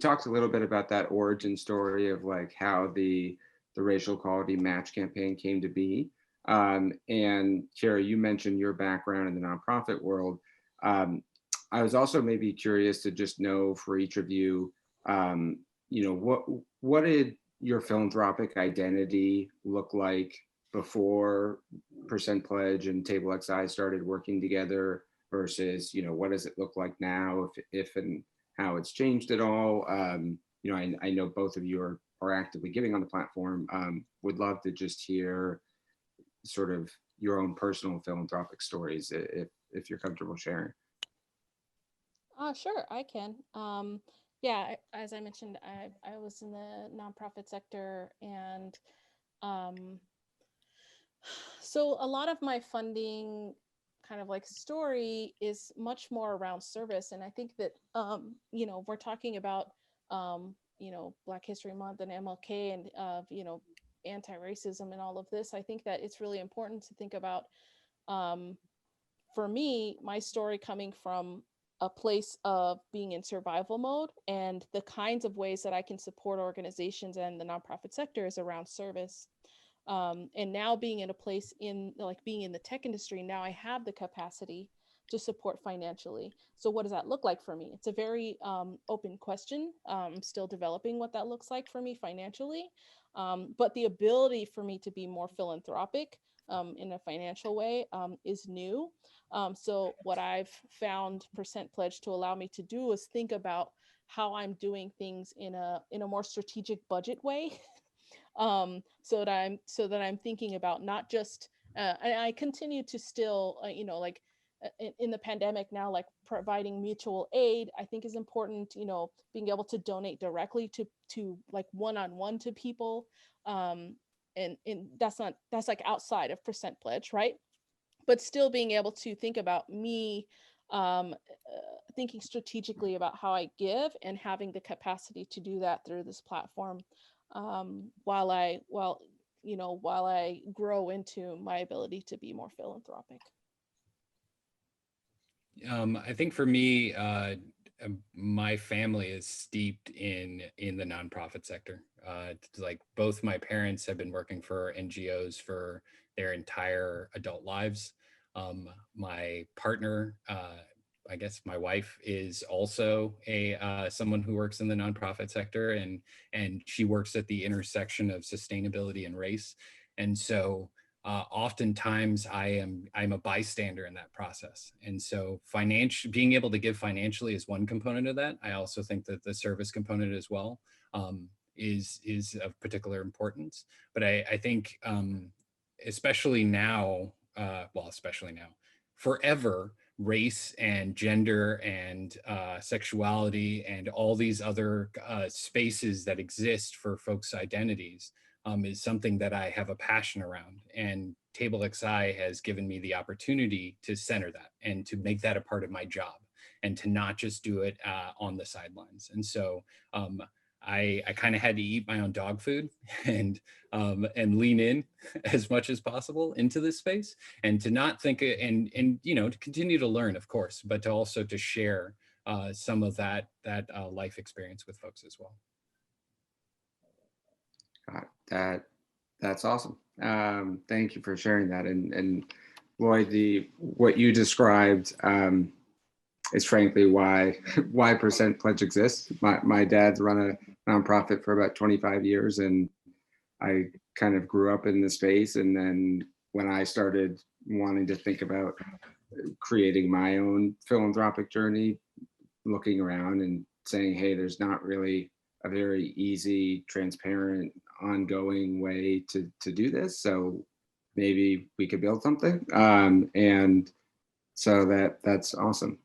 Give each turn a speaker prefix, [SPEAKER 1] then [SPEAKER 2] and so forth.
[SPEAKER 1] talked a little bit about that origin story of like how the racial equality match campaign came to be. And Kara, you mentioned your background in the nonprofit world. Um, I was also maybe curious to just know for each of you, what did your philanthropic identity look like before Percent Pledge and Table XI started working together versus, what does it look like now, if and how it's changed at all? I know both of you are actively giving on the platform. Would love to just hear sort of your own personal philanthropic stories if you're comfortable sharing.
[SPEAKER 2] Sure, I can. Yeah, as I mentioned, I was in the nonprofit sector, and um, so a lot of my funding kind of like story is much more around service. And I think that, we're talking about, Black History Month and MLK and, anti-racism and all of this. I think that it's really important to think about, um, for me, my story coming from a place of being in survival mode, and the kinds of ways that I can support organizations and the nonprofit sector is around service. And now being in a place in like being in the tech industry, now I have the capacity to support financially. So what does that look like for me? It's a very open question. I'm still developing what that looks like for me financially. But the ability for me to be more philanthropic in a financial way is new. So what I've found Percent Pledge to allow me to do is think about how I'm doing things in a more strategic budget way. So that I'm thinking about not just and I continue to still in the pandemic now, like providing mutual aid I think is important, being able to donate directly to like one-on-one to people. And that's like outside of Percent Pledge, right? But still being able to think about me, thinking strategically about how I give and having the capacity to do that through this platform, while I grow into my ability to be more philanthropic.
[SPEAKER 3] I think for me, my family is steeped in the nonprofit sector. Like both my parents have been working for NGOs for their entire adult lives. My partner, I guess my wife, is also a someone who works in the nonprofit sector, and she works at the intersection of sustainability and race. And so oftentimes I'm a bystander in that process. And so being able to give financially is one component of that. I also think that the service component as well is of particular importance. But I think especially now, especially now, forever, race and gender and sexuality and all these other spaces that exist for folks' identities is something that I have a passion around. And Table XI has given me the opportunity to center that and to make that a part of my job and to not just do it on the sidelines. And so I kind of had to eat my own dog food and lean in as much as possible into this space, and to not think and to continue to learn, of course, but to also to share some of that life experience with folks as well.
[SPEAKER 1] That's awesome. Thank you for sharing that. And Lloyd, what you described is frankly why Percent Pledge exists. My dad's run a nonprofit for about 25 years, and I kind of grew up in the space. And then when I started wanting to think about creating my own philanthropic journey, looking around and saying, hey, there's not really a very easy, transparent, ongoing way to do this. So maybe we could build something. And so that's awesome.